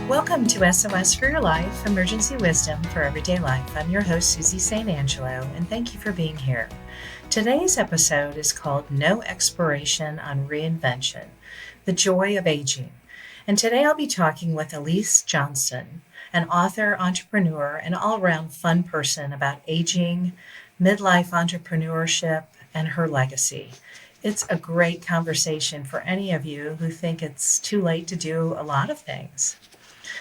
Welcome to SOS for Your Life, Emergency Wisdom for Everyday Life. I'm your host, Susie St. Angelo, and thank you for being here. Today's episode is called No Expiration on Re-Invention, The Joy of Aging. And today I'll be talking with Alese Johnston, an author, entrepreneur, and all-around fun person about aging, midlife entrepreneurship, and her legacy. It's a great conversation for any of you who think it's too late to do a lot of things.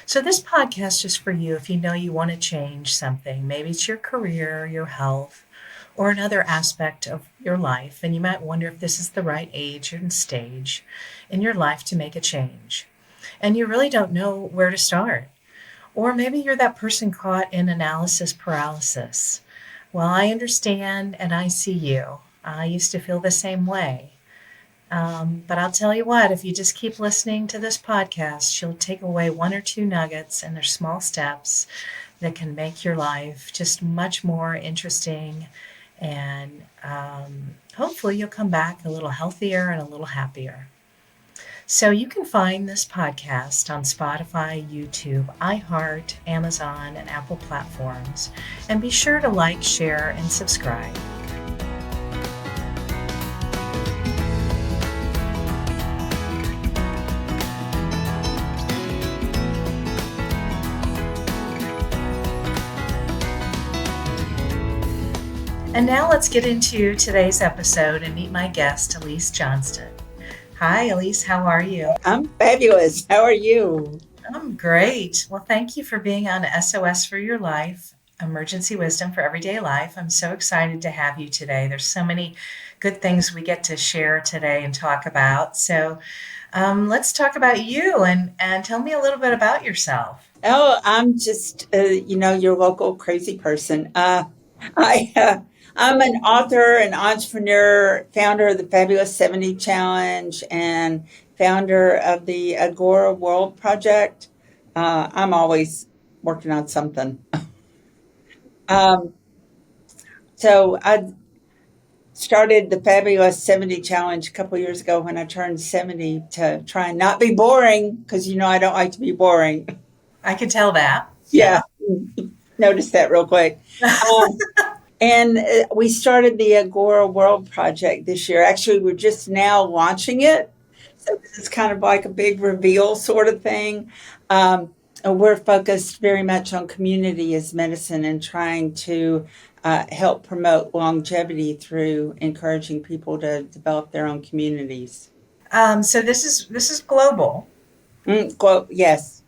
So this podcast is for you if you know you want to change something. Maybe it's your career, your health, or another aspect of your life, and you might wonder if this is the right age and stage in your life to make a change. And you really don't know where to start. Or maybe you're that person caught in analysis paralysis. Well, I understand and I see you. I used to feel the same way. But I'll tell you what, if you just keep listening to this podcast, you'll take away one or two nuggets, and they're small steps that can make your life just much more interesting. And hopefully you'll come back a little healthier and a little happier. So you can find this podcast on Spotify, YouTube, iHeart, Amazon, and Apple platforms. And be sure to like, share, and subscribe. And now let's get into today's episode and meet my guest, Alese Johnston. Hi, Alese. How are you? I'm fabulous. How are you? I'm great. Well, thank you for being on SOS for Your Life, Emergency Wisdom for Everyday Life. I'm so excited to have you today. There's so many good things we get to share today and talk about. So let's talk about you and tell me a little bit about yourself. Oh, I'm just, your local crazy person. I'm an author, an entrepreneur, founder of the Fabulous 70 Challenge, and founder of the Agora World Project. I'm always working on something. So I started the Fabulous 70 Challenge a couple years ago when I turned 70 to try and not be boring, because, I don't like to be boring. I could tell that. Yeah. Noticed that real quick. And we started the Agora World Project this year. Actually, we're just now launching it. So this is kind of like a big reveal sort of thing. And we're focused very much on community as medicine and trying to help promote longevity through encouraging people to develop their own communities. So this is global. Yes.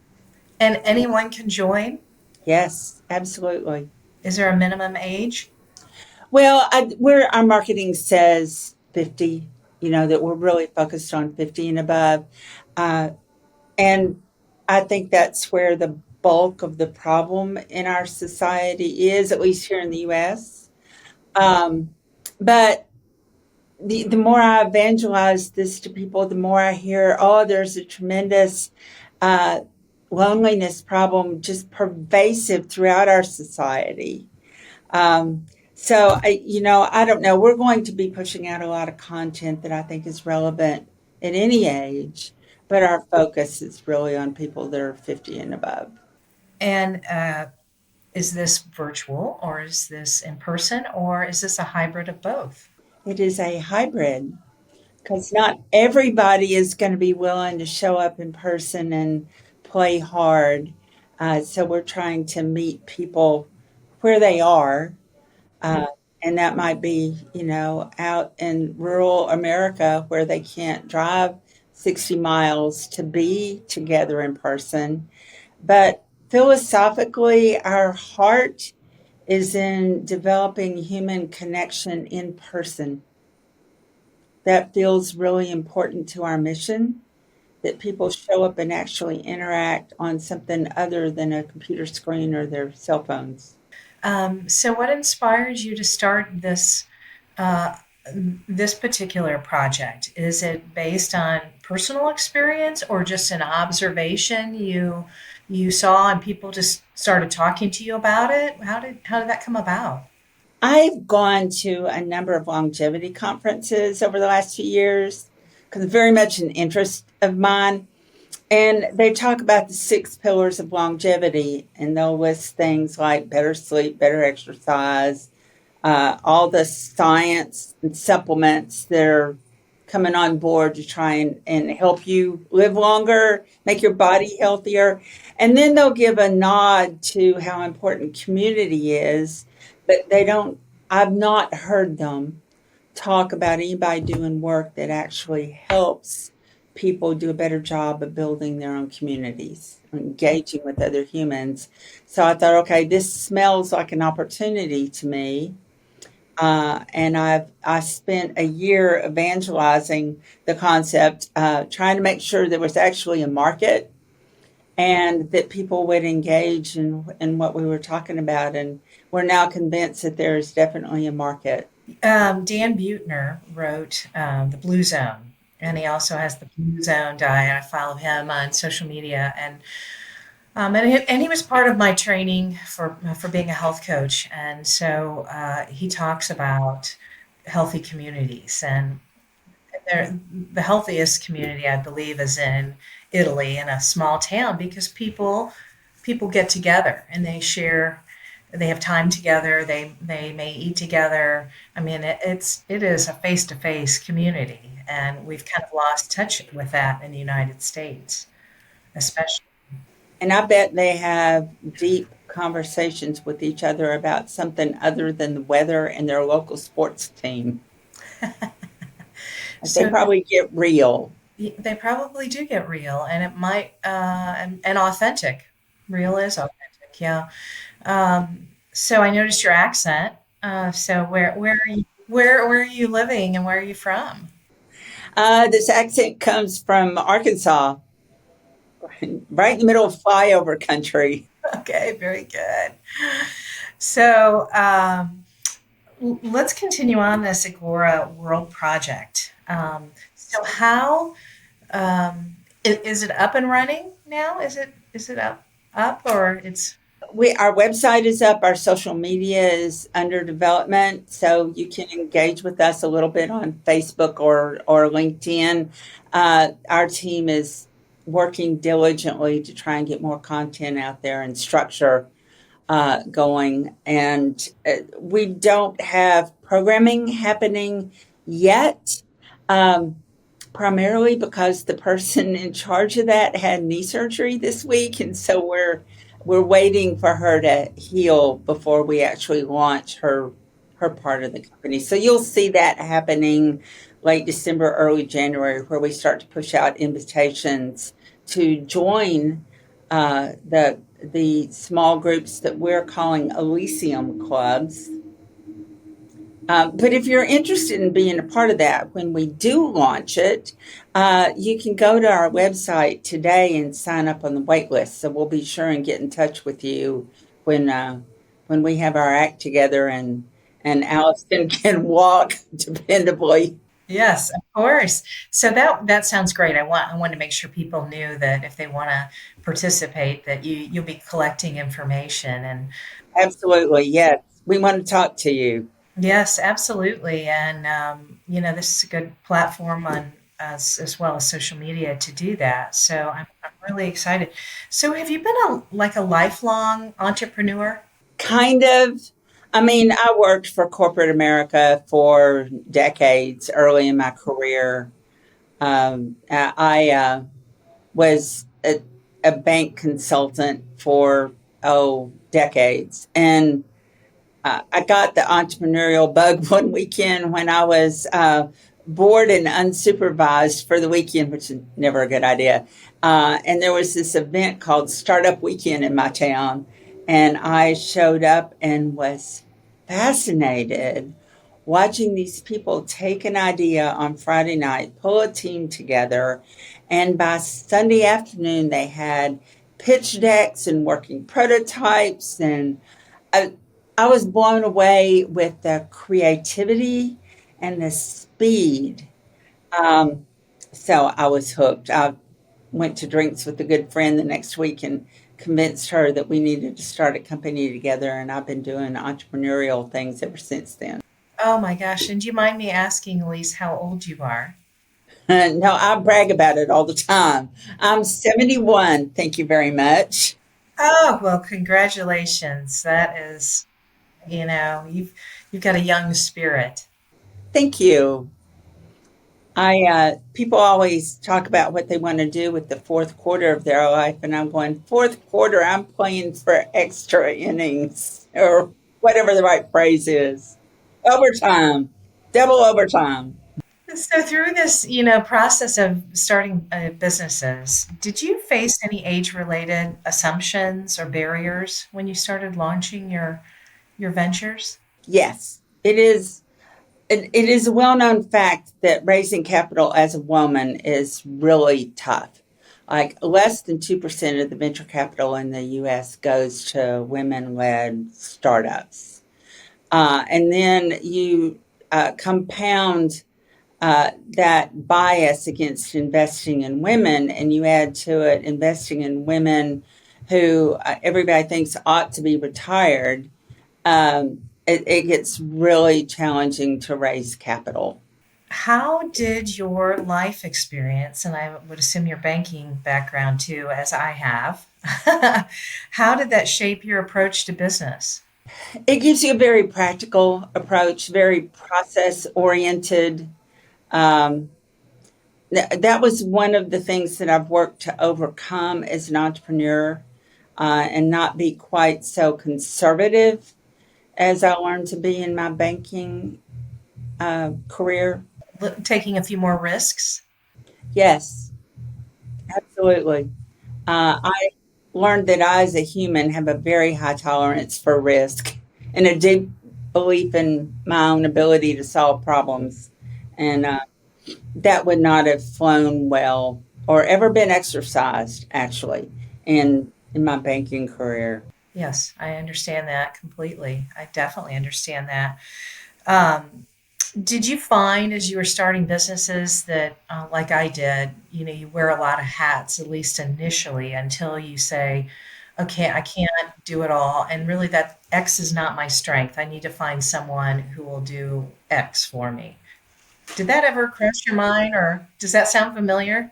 And anyone can join? Yes, absolutely. Is there a minimum age? Well, our marketing says 50, that we're really focused on 50 and above. And I think that's where the bulk of the problem in our society is, at least here in the U.S. But the more I evangelize this to people, the more I hear, there's a tremendous loneliness problem just pervasive throughout our society. So I don't know. We're going to be pushing out a lot of content that I think is relevant at any age, but our focus is really on people that are 50 and above. And is this virtual, or is this in person, or is this a hybrid of both? It is a hybrid, because not everybody is going to be willing to show up in person and play hard. So we're trying to meet people where they are. And that might be, out in rural America where they can't drive 60 miles to be together in person. But philosophically, our heart is in developing human connection in person. That feels really important to our mission, that people show up and actually interact on something other than a computer screen or their cell phones. So what inspired you to start this particular project? Is it based on personal experience or just an observation you saw and people just started talking to you about it? How did that come about? I've gone to a number of longevity conferences over the last few years because it's very much an interest of mine. And they talk about the 6 pillars of longevity, and they'll list things like better sleep, better exercise, all the science and supplements that are coming on board to try and help you live longer, make your body healthier. And then they'll give a nod to how important community is, but they don't, I've not heard them talk about anybody doing work that actually helps people do a better job of building their own communities, engaging with other humans. So I thought, okay, this smells like an opportunity to me. And I spent a year evangelizing the concept, trying to make sure there was actually a market and that people would engage in what we were talking about. And we're now convinced that there is definitely a market. Dan Buettner wrote The Blue Zone, and he also has the Blue Zone diet. I follow him on social media, and he was part of my training for being a health coach. And so he talks about healthy communities, and the healthiest community, I believe, is in Italy, in a small town, because people get together and they share. They have time together. They may eat together. I mean, it is a face to face community, and we've kind of lost touch with that in the United States, especially. And I bet they have deep conversations with each other about something other than the weather and their local sports team. They So probably get real. they probably do get real, and it might and authentic. Real is authentic, yeah. So I noticed your accent. So where are you where are you living and where are you from? This accent comes from Arkansas, right in the middle of flyover country. Okay, very good. So let's continue on this Agora World project. So how is it up and running now? Is it up or it's Our website is up. Our social media is under development, so you can engage with us a little bit on Facebook or LinkedIn. Our team is working diligently to try and get more content out there and structure going. And we don't have programming happening yet. Um, Primarily because the person in charge of that had knee surgery this week, and so we're waiting for her to heal before we actually launch her part of the company. So you'll see that happening late December, early January, where we start to push out invitations to join the small groups that we're calling Elysium clubs. But if you're interested in being a part of that, when we do launch it, you can go to our website today and sign up on the wait list. So we'll be sure and get in touch with you when when we have our act together and Allison can walk dependably. yes, of course. So that sounds great. I wanted to make sure people knew that if they want to participate, that you'll be collecting information. And Absolutely, yes. We want to talk to you. yes, absolutely. And this is a good platform on as well as social media to do that. So I'm really excited. So have you been like a lifelong entrepreneur? Kind of. I mean, I worked for corporate America for decades early in my career. I was a bank consultant for, oh, decades. And I got the entrepreneurial bug one weekend when I was bored and unsupervised for the weekend, which is never a good idea. And there was this event called Startup Weekend in my town. And I showed up and was fascinated watching these people take an idea on Friday night, pull a team together, and by Sunday afternoon, they had pitch decks and working prototypes. And I, I was blown away with the creativity and the speed. Um, so I was hooked. I went to drinks with a good friend the next week and convinced her that we needed to start a company together. And I've been doing entrepreneurial things ever since then. Oh my gosh. And do you mind me asking, Elise, how old you are? No, I brag about it all the time. I'm 71. Thank you very much. Oh, well, congratulations. That is, you've got a young spirit. Thank you. People always talk about what they want to do with the fourth quarter of their life, and I'm going, fourth quarter, I'm playing for extra innings or whatever the right phrase is. Overtime, double overtime. So through this, process of starting businesses, did you face any age-related assumptions or barriers when you started launching your ventures? Yes, it is. It is a well known fact that raising capital as a woman is really tough. Like less than 2% of the venture capital in the US goes to women led startups. And then you compound that bias against investing in women, and you add to it investing in women who everybody thinks ought to be retired. It gets really challenging to raise capital. How did your life experience, and I would assume your banking background too, as I have, how did that shape your approach to business? It gives you a very practical approach, very process oriented. Um, that was one of the things that I've worked to overcome as an entrepreneur, and not be quite so conservative as I learned to be in my banking career. Taking a few more risks? Yes, absolutely. I learned that I, as a human, have a very high tolerance for risk and a deep belief in my own ability to solve problems. And that would not have flown well or ever been exercised, actually, in my banking career. Yes, I understand that completely. I definitely understand that. Um, did you find as you were starting businesses that, like I did, you wear a lot of hats, at least initially, until you say, okay, I can't do it all. And really, that X is not my strength. I need to find someone who will do X for me. Did that ever cross your mind, or does that sound familiar?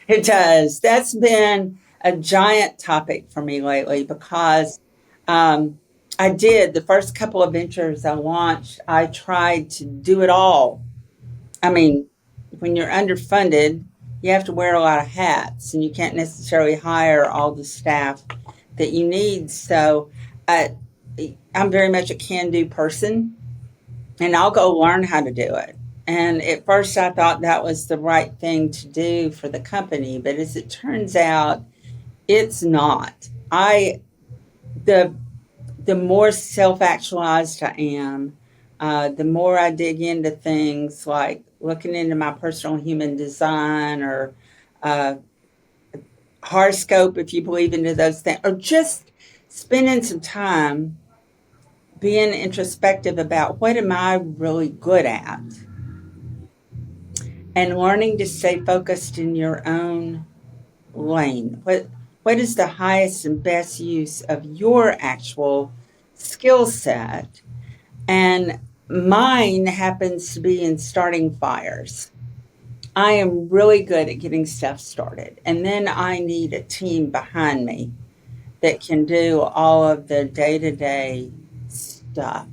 It does. That's been a giant topic for me lately because um, I did the first couple of ventures I launched, I tried to do it all. I mean, when you're underfunded, you have to wear a lot of hats and you can't necessarily hire all the staff that you need. So I, I'm very much a can do person and I'll go learn how to do it. And at first, I thought that was the right thing to do for the company, but as it turns out, it's not. I the the more self actualized I am, the more I dig into things like looking into my personal human design or uh, horoscope, if you believe into those things, or just spending some time being introspective about what am I really good at and learning to stay focused in your own lane. What is the highest and best use of your actual skill set? And mine happens to be in starting fires. I am really good at getting stuff started. And then I need a team behind me that can do all of the day to day stuff,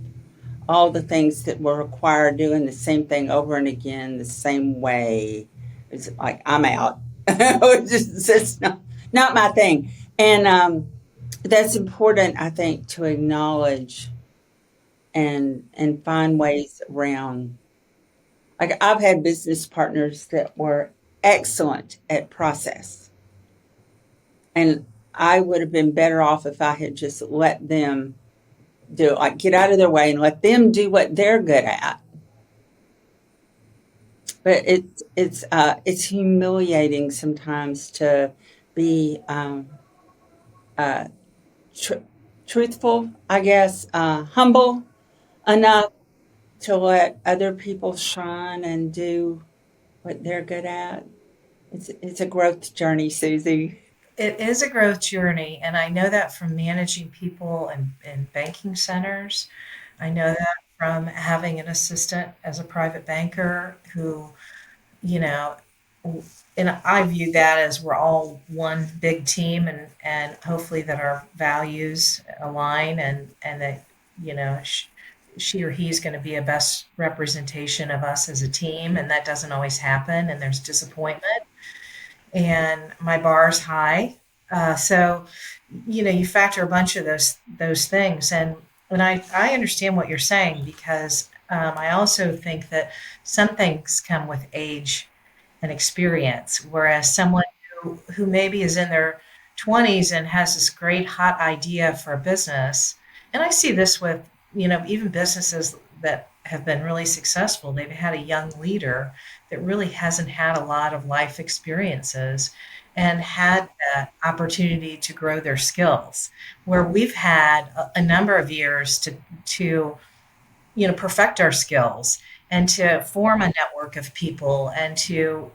all the things that will require doing the same thing over and again the same way. It's like I'm out. It's not my thing. And that's important, I think, to acknowledge and find ways around. Like I've had business partners that were excellent at process, and I would have been better off if I had just let them do it, like get out of their way and let them do what they're good at. But it's humiliating sometimes to be uh, tr- truthful, I guess, humble enough to let other people shine and do what they're good at. It's a growth journey, Susie. It is a growth journey, and I know that from managing people in banking centers. I know that from having an assistant as a private banker who, you know, and I view that as we're all one big team, and hopefully that our values align, and that you know she or he's going to be a best representation of us as a team, and that doesn't always happen, and there's disappointment, and my bar's high. So, you factor a bunch of those things, and I understand what you're saying because I also think that some things come with age and experience, whereas someone who maybe is in their 20s and has this great hot idea for a business, and I see this with even businesses that have been really successful. They've had a young leader that really hasn't had a lot of life experiences and had the opportunity to grow their skills, where we've had a number of years to perfect our skills and to form a network of people and to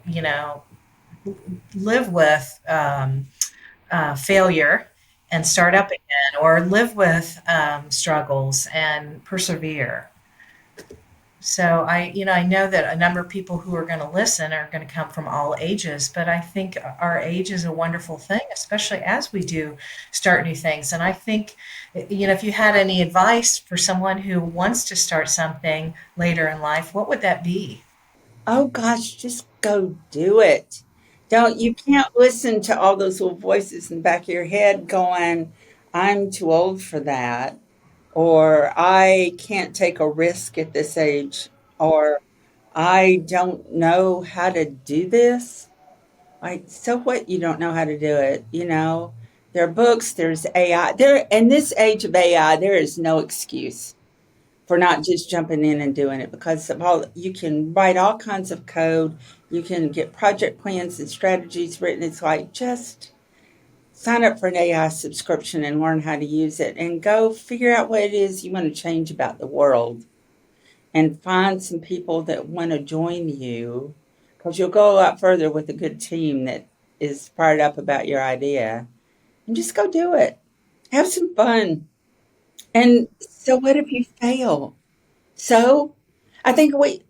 live with failure and start up again, or live with struggles and persevere. So I know that a number of people who are going to listen are going to come from all ages, but I think our age is a wonderful thing, especially as we do start new things. And I think, if you had any advice for someone who wants to start something later in life, what would that be? Oh gosh, just go do it. Don't You can't listen to all those little voices in the back of your head going, I'm too old for that, or I can't take a risk at this age, or I don't know how to do this. Like, so what, you don't know how to do it, you know? There are books, there's AI. There in this age of AI, there is no excuse for not just jumping in and doing it, because of all you can write all kinds of code, you can get project plans and strategies written. It's like, just sign up for an AI subscription and learn how to use it and go figure out what it is you want to change about the world, and find some people that want to join you, because you'll go a lot further with a good team that is fired up about your idea. And just go do it. Have some fun. And so what if you fail? So I think we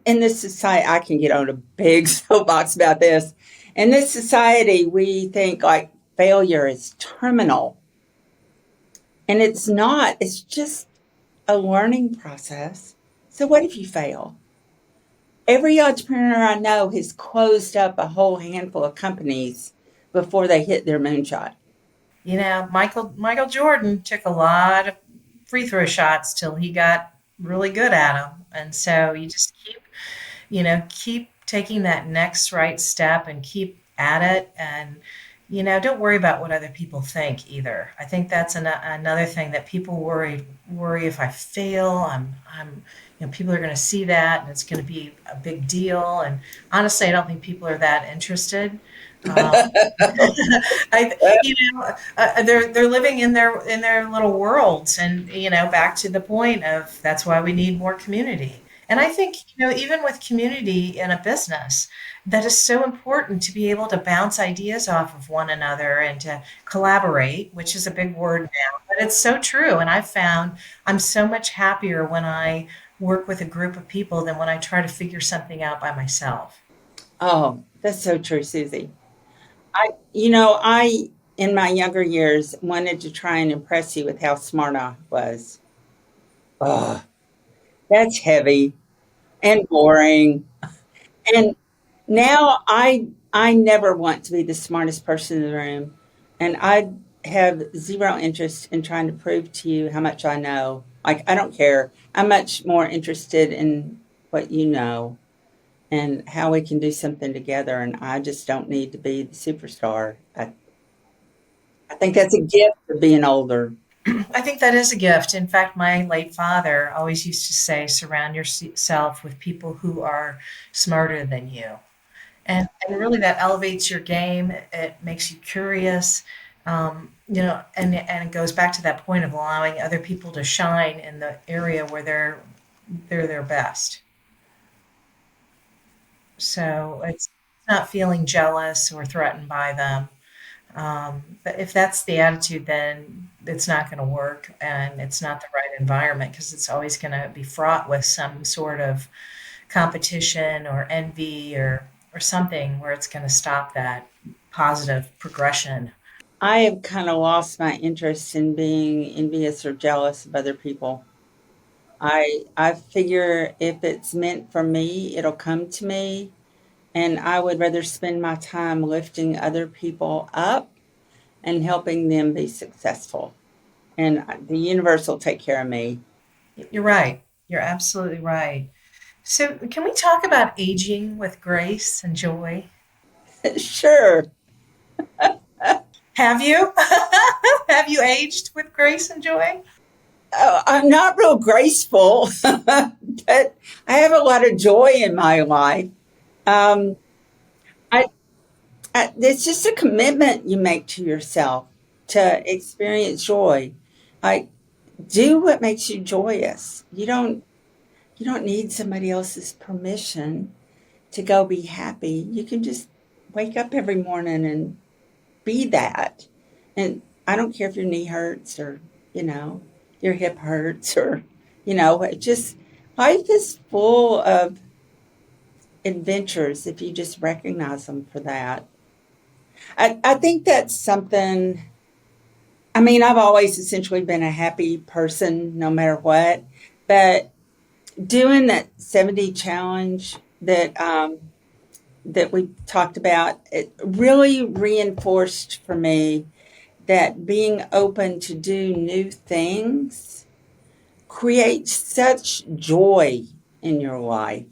in this society, I can get on a big soapbox about this. In this society, we think like failure is terminal, and it's not. It's just a learning process. So what if you fail? Every entrepreneur I know has closed up a whole handful of companies before they hit their moonshot. Michael Jordan took a lot of free throw shots till he got really good at them, and so you just keep taking that next right step and keep at it, and don't worry about what other people think either. I think that's another thing that people worry. If I fail, I'm people are going to see that and it's going to be a big deal, and honestly I don't think people are that interested. um, they're living in their little worlds, and back to the point of that's why we need more community. And I think even with community in a business, that is so important to be able to bounce ideas off of one another and to collaborate, which is a big word now, but it's so true. And I've found I'm so much happier when I work with a group of people than when I try to figure something out by myself. Oh, that's so true, Susie. I in my younger years wanted to try and impress you with how smart I was. Oh, that's heavy and boring. And now I never want to be the smartest person in the room, and I have zero interest in trying to prove to you how much I know. Like, I don't care. I'm much more interested in what you know and how we can do something together. And I just don't need to be the superstar. I think that's a gift of being older. I think that is a gift. In fact, my late father always used to say, surround yourself with people who are smarter than you. And really that elevates your game. It makes you curious. And it goes back to that point of allowing other people to shine in the area where they're their best. So it's not feeling jealous or threatened by them. But if that's the attitude, then it's not going to work, and it's not the right environment, because it's always going to be fraught with some sort of competition or envy, or something where it's going to stop that positive progression. I have kind of lost my interest in being envious or jealous of other people. I figure if it's meant for me, it'll come to me, and I would rather spend my time lifting other people up and helping them be successful. And the universe will take care of me. You're right. You're absolutely right. So, can we talk about aging with grace and joy? Sure. Have you? Have you aged with grace and joy? I'm not real graceful, but I have a lot of joy in my life. Um, I, it's just a commitment you make to yourself to experience joy. Like, do what makes you joyous. You don't need somebody else's permission to go be happy. You can just wake up every morning and be that. And I don't care if your knee hurts or, you know, your hip hurts or, it just life is full of adventures if you just recognize them for that. I think that's something. I mean, I've always essentially been a happy person no matter what, but doing that 70 challenge that we talked about, it really reinforced for me that being open to do new things creates such joy in your life.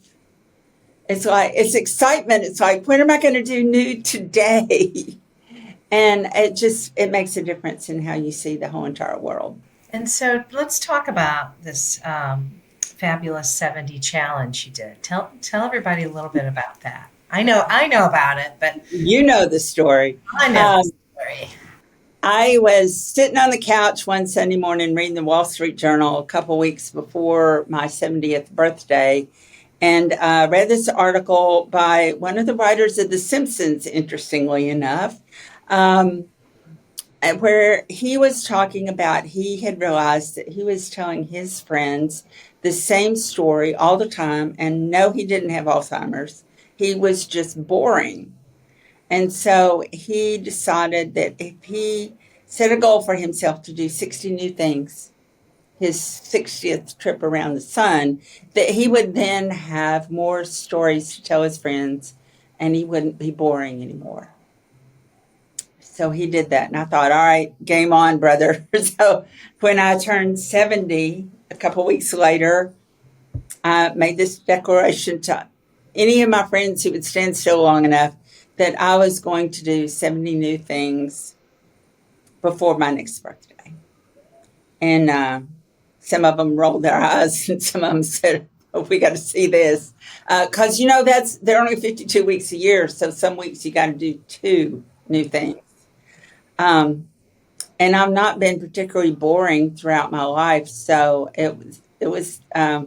It's like it's excitement. It's like, when am I going to do new today? And it makes a difference in how you see the whole entire world. And so, let's talk about this fabulous 70 challenge you did. Tell everybody a little bit about that. I know about it, but You know the story. I know the Um, story. I was sitting on the couch one Sunday morning reading the Wall Street Journal a couple weeks before my 70th birthday, and read this article by one of the writers of The Simpsons, interestingly enough, um, where he was talking about he had realized that he was telling his friends the same story all the time, and no, he didn't have Alzheimer's. He was just boring. And so he decided that if he set a goal for himself to do 60 new things, his 60th trip around the sun, that he would then have more stories to tell his friends and he wouldn't be boring anymore. So he did that. And I thought, all right, game on, brother. So when I turned 70, a couple weeks later, I made this declaration to any of my friends who would stand still long enough that I was going to do 70 new things before my next birthday. And some of them rolled their eyes and some of them said, oh, we got to see this. Because, they're only 52 weeks a year. So some weeks you got to do two new things. Um, and I've not been particularly boring throughout my life. So it was a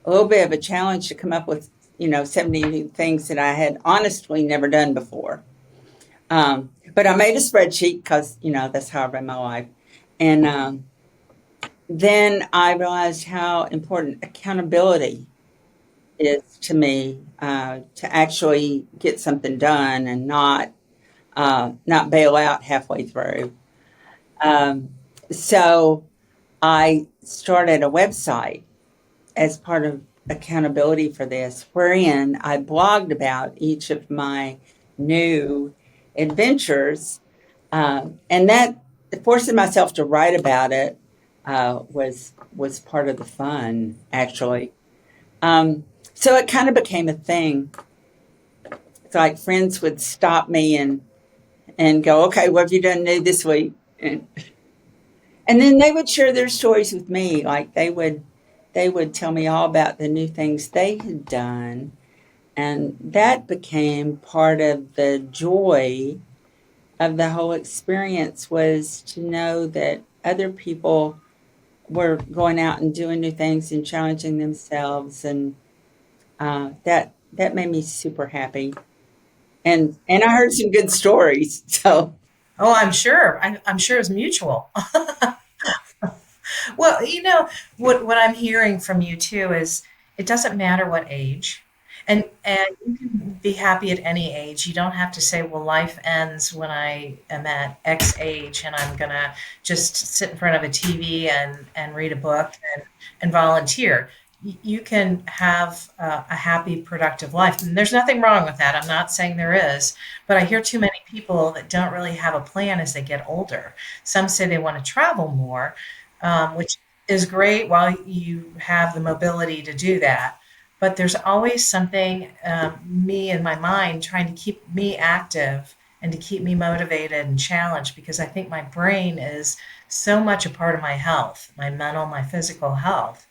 little bit of a challenge to come up with, 70 new things that I had honestly never done before. But I made a spreadsheet because, that's how I run my life. And then I realized how important accountability is to me, to actually get something done and not bail out halfway through. Um, so I started a website as part of accountability for this, wherein I blogged about each of my new adventures, and that forcing myself to write about it was part of the fun, actually. So it kind of became a thing. It's like friends would stop me and go, "Okay, what have you done new this week?" And then they would share their stories with me. Like they would tell me all about the new things they had done. And that became part of the joy of the whole experience, was to know that other people were going out and doing new things and challenging themselves. And that made me super happy. And I heard some good stories. So Oh, I'm sure. I'm sure it's mutual. Well, what I'm hearing from you too is it doesn't matter what age, and you can be happy at any age. You don't have to say, well, life ends when I am at X age and I'm going to just sit in front of a TV and read a book and volunteer. You can have a happy, productive life. And there's nothing wrong with that. I'm not saying there is, but I hear too many people that don't really have a plan as they get older. Some say they want to travel more, which is great while you have the mobility to do that. But there's always something, me in my mind, trying to keep me active and to keep me motivated and challenged because I think my brain is so much a part of my health, my mental, my physical health,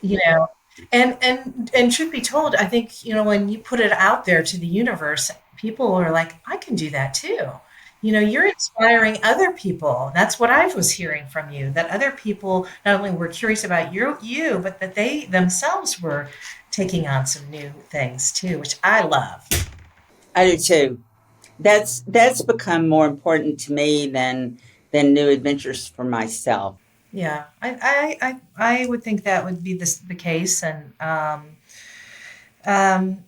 you know. And truth be told, I think, when you put it out there to the universe, people are like, I can do that too. You're inspiring other people. That's what I was hearing from you, that other people not only were curious about you, but that they themselves were taking on some new things too, which I love. I do too. That's become more important to me than new adventures for myself. Yeah, I would think that would be the case. And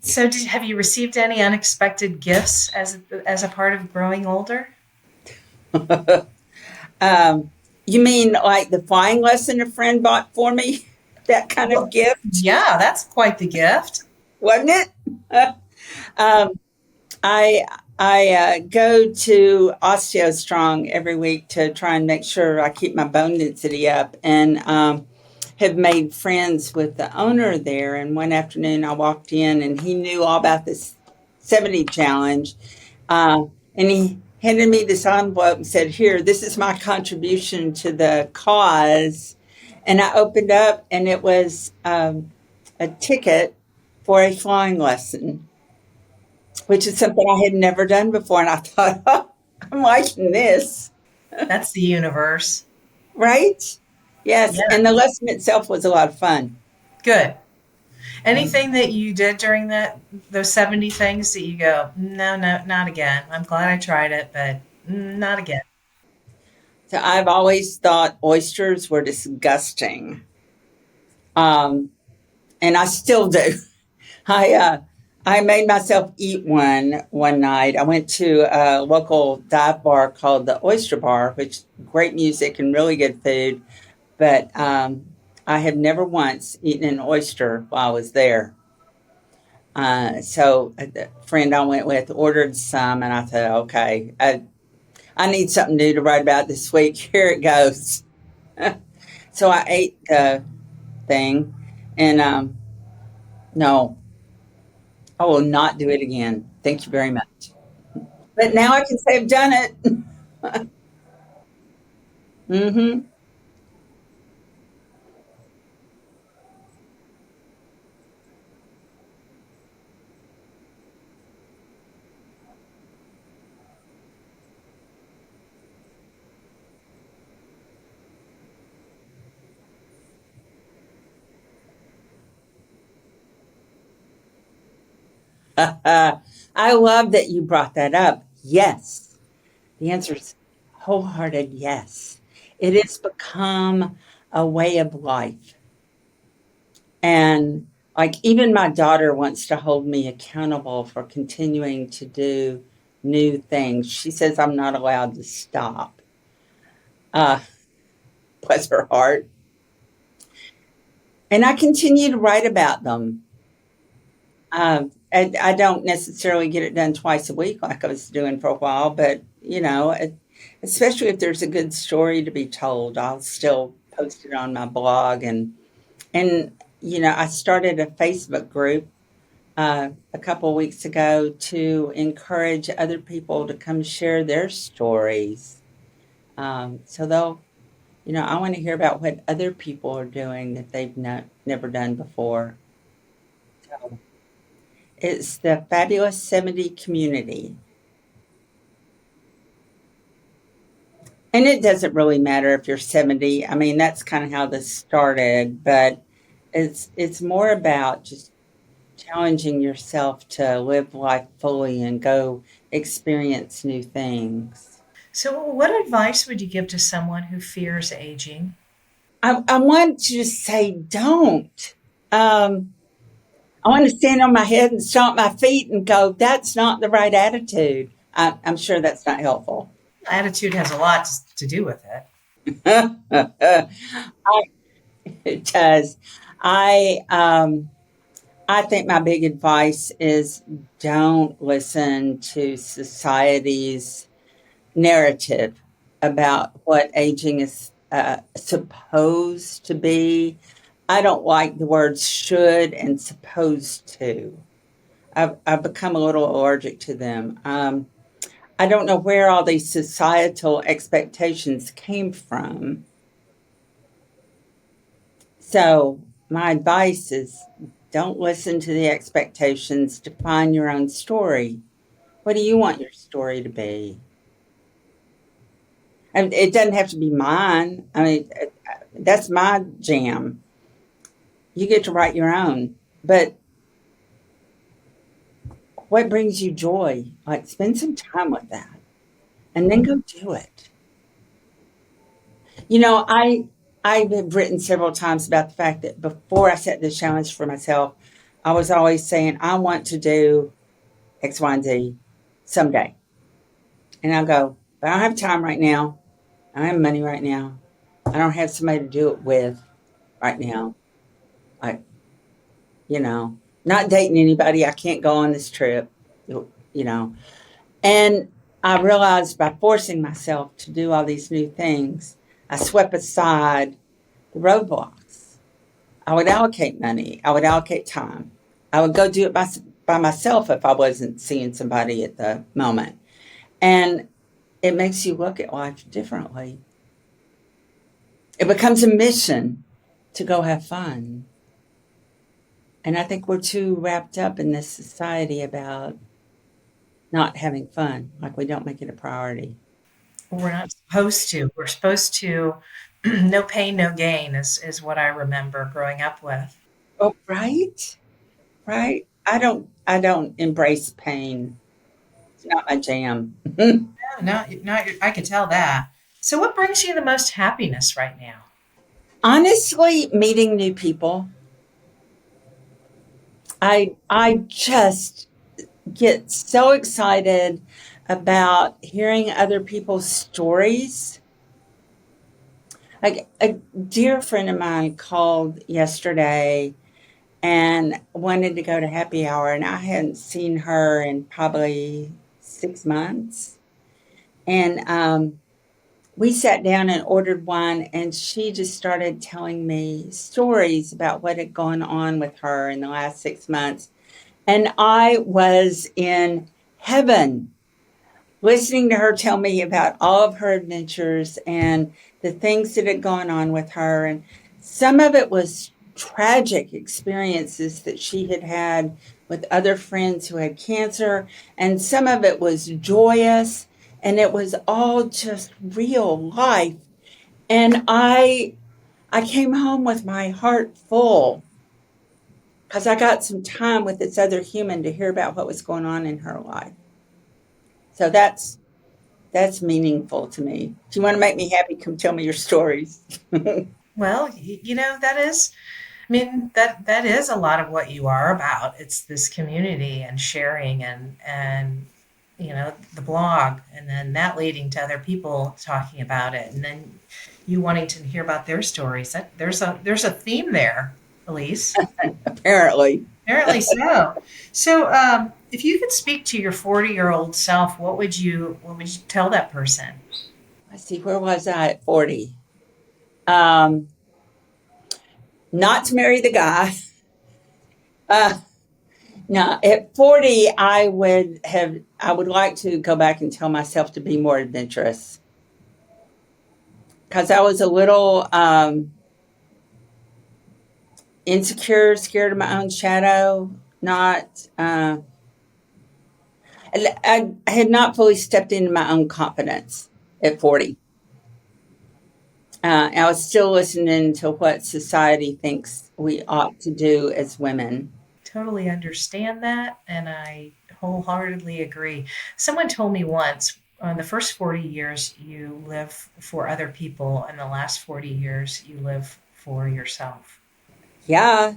so, have you received any unexpected gifts as a part of growing older? You mean like the flying lesson a friend bought for me? That kind of Well, gift, yeah, that's quite the gift. wasn't it? um, I I go to OsteoStrong every week to try and make sure I keep my bone density up, and have made friends with the owner there. And one afternoon, I walked in, and he knew all about this 70 challenge, uh, and he handed me this envelope and said, "Here, this is my contribution to the cause." And I opened up, and it was a ticket for a flying lesson, which is something I had never done before. And I thought, oh, I'm liking this, That's the universe. right? Yes. Yeah, And the lesson itself was a lot of fun. good. Anything that you did during those 70 things that you go, no, no, not again. I'm glad I tried it, but not again. So I've always thought oysters were disgusting. Um, and I still do. I, uh, I made myself eat one night. I went to a local dive bar called the Oyster Bar, which great music and really good food. But I have never once eaten an oyster while I was there. So the friend I went with ordered some, and I thought, okay, I need something new to write about this week. Here it goes. So I ate the thing, and no, I will not do it again. Thank you very much. But now I can say I've done it. Hmm. I love that you brought that up. Yes. The answer is wholehearted yes. It has become a way of life. And like even my daughter wants to hold me accountable for continuing to do new things. She says I'm not allowed to stop. Uh, bless her heart. And I continue to write about them. And I don't necessarily get it done twice a week like I was doing for a while, but especially if there's a good story to be told, I'll still post it on my blog. And I started a Facebook group a couple of weeks ago to encourage other people to come share their stories. So I want to hear about what other people are doing that they've never done before. So it's the Fabulous 70 community. And it doesn't really matter if you're 70. I mean, that's kind of how this started, but it's more about just challenging yourself to live life fully and go experience new things. So, what advice would you give to someone who fears aging? I want to just say don't. Um, I want to stand on my head and stomp my feet and go, that's not the right attitude. I'm sure that's not helpful. Attitude has a lot to do with it. It does. I um, I think my big advice is don't listen to society's narrative about what aging is supposed to be. I don't like the words should and supposed to. I've become a little allergic to them. I don't know where all these societal expectations came from. So, my advice is don't listen to the expectations, define your own story. What do you want your story to be? And it doesn't have to be mine. I mean, that's my jam. You get to write your own. But what brings you joy? Like, spend some time with that and then go do it. You know, I've written several times about the fact that before I set this challenge for myself, I was always saying, I want to do X, Y, and Z someday. And I'll go, but I don't have time right now. I don't have money right now. I don't have somebody to do it with right now. Like, you know, not dating anybody. I can't go on this trip, you know. And I realized by forcing myself to do all these new things, I swept aside the roadblocks. I would allocate money. I would allocate time. I would go do it by myself if I wasn't seeing somebody at the moment. And it makes you look at life differently. It becomes a mission to go have fun. And I think we're too wrapped up in this society about not having fun, like we don't make it a priority. We're not supposed to. We're supposed to, no pain, no gain is what I remember growing up with. Oh, right, right. I don't embrace pain. It's not my jam. No, no, I can tell that. So, what brings you the most happiness right now? Honestly, meeting new people. I just get so excited about hearing other people's stories. Like a dear friend of mine called yesterday and wanted to go to happy hour, and I hadn't seen her in probably 6 months. And we sat down and ordered wine, and she just started telling me stories about what had gone on with her in the last 6 months. And I was in heaven listening to her tell me about all of her adventures and the things that had gone on with her. And some of it was tragic experiences that she had had with other friends who had cancer, and some of it was joyous, and it was all just real life. And I came home with my heart full because I got some time with this other human to hear about what was going on in her life. So that's meaningful to me. If you want to make me happy, come tell me your stories. Well, that is, I mean, that is a lot of what you are about. It's this community and sharing and the blog, and then that leading to other people talking about it, and then you wanting to hear about their stories. That there's a theme there, Elise. Apparently. Apparently so. So, if you could speak to your 40-year-old self, what would you tell that person? Let's see, where was I at 40? Um, Not to marry the guy. Uh, no, at 40, I would like to go back and tell myself to be more adventurous because I was a little insecure, scared of my own shadow. Not, I had not fully stepped into my own confidence at 40. I was still listening to what society thinks we ought to do as women. Totally understand that, and I wholeheartedly agree. Someone told me once, the first 40 years you live for other people, and the last 40 years you live for yourself. Yeah,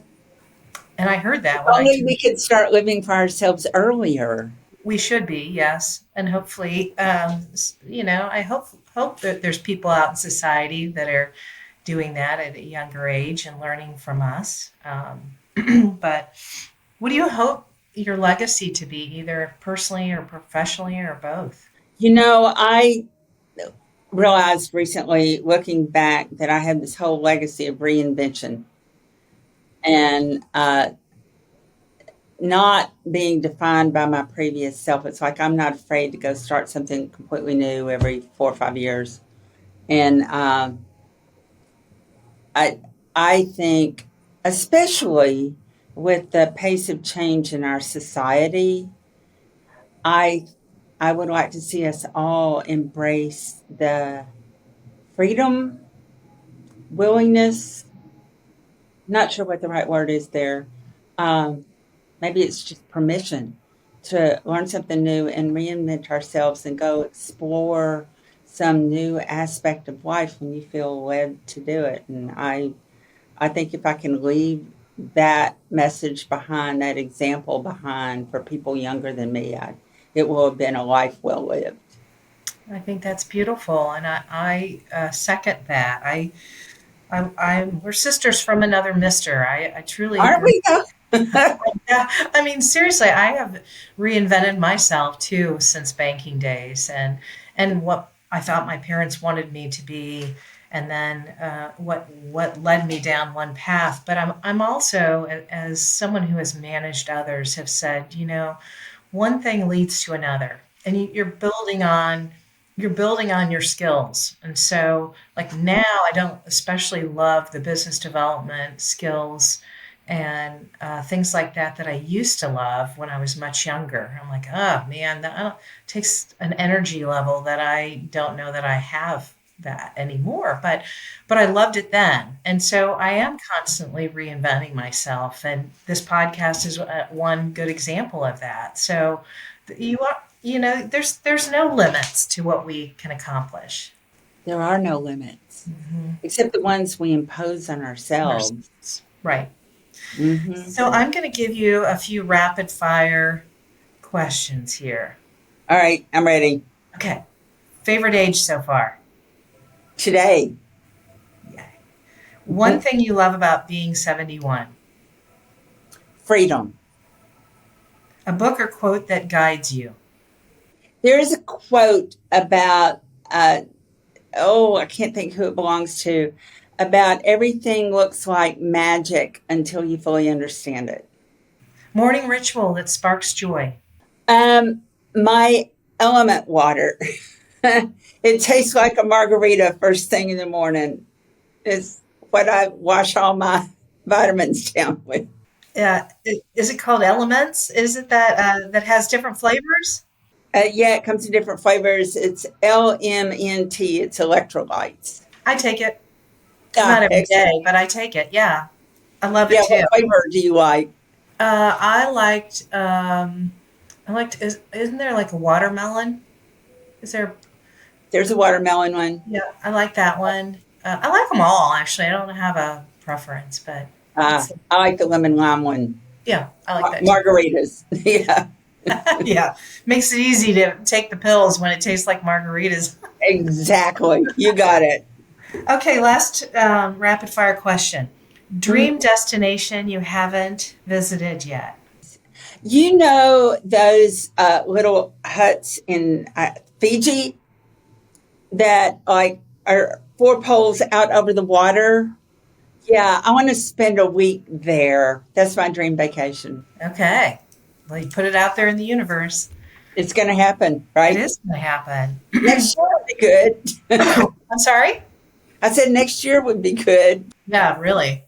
And I heard If that when I only turned. we could start living for ourselves earlier. We should be, yes, and hopefully, I hope that there's people out in society that are doing that at a younger age and learning from us. But what do you hope your legacy to be, either personally or professionally or both? I realized recently, looking back, that I have this whole legacy of reinvention and not being defined by my previous self. It's like I'm not afraid to go start something completely new every 4 or 5 years. And I, I think, especially with the pace of change in our society, I, I would like to see us all embrace the freedom, willingness, not sure what the right word is there. Um, Maybe it's just permission to learn something new and reinvent ourselves and go explore some new aspect of life when you feel led to do it. And I think if I can leave that message behind, that example behind for people younger than me, it will have been a life well lived. I think that's beautiful, and I second that. We're sisters from another mister. I truly. Aren't we though? Yeah, I mean, seriously, I have reinvented myself too since banking days, and what I thought my parents wanted me to be, and then what led me down one path. But I'm also, as someone who has managed others, have said, one thing leads to another, and you're building on your skills. And so, like now, I don't especially love the business development skills and things like that I used to love when I was much younger. I'm like, oh man, takes an energy level that I don't know that I have that anymore. But I loved it then, and so I am constantly reinventing myself. And this podcast is one good example of that. So you are, there's no limits to what we can accomplish. There are no limits Mhm. except the ones we impose on ourselves. Ourselves. Right. Hmm. So I'm going to give you a few rapid fire questions here. All right, I'm ready. Okay. Favorite age so far? Today, Yeah. One thing you love about being 71? freedom. A book or quote that guides you? There is a quote about, I can't think who it belongs to, about everything looks like magic until you fully understand it. Morning ritual that sparks joy? My element water. It tastes like a margarita first thing in the morning. It's what I wash all my vitamins down with. Is it called Elements? Is it that has different flavors? Yeah, it comes in different flavors. It's LMNT. It's electrolytes. I take it. Not Ah, every excellent. day, but I take it. Yeah. I love it Yeah, what too. flavor do you like? I liked, isn't there like a watermelon? Is there? There's a watermelon one. Yeah, I like that one. I like them all, actually. I don't have a preference, but it's, I like the lemon lime one. yeah, I like that too. Margaritas. Yeah, Yeah, makes it easy to take the pills when it tastes like margaritas. exactly. You got it. Okay, last rapid fire question. Dream destination you haven't visited yet. You know those little huts in Fiji that like are 4 poles out over the water? Yeah, I want to spend a week there. That's my dream vacation. Okay. Well, you put it out there in the universe. It's going to happen, It right? is going to happen. Next year would be good. I'm sorry? I said next year would be good. Yeah, really.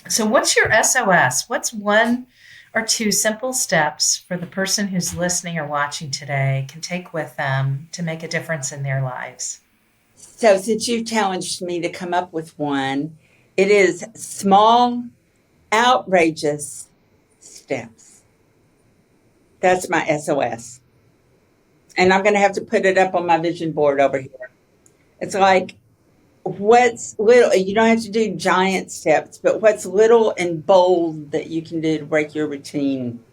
So, what's your SOS? What's one or two simple steps for the person who's listening or watching today can take with them to make a difference in their lives? So, since you challenged me to come up with one, it is small, outrageous steps. That's my SOS. And I'm going to have to put it up on my vision board over here. It's like What's little, you don't have to do giant steps, but what's little and bold that you can do to break your routine?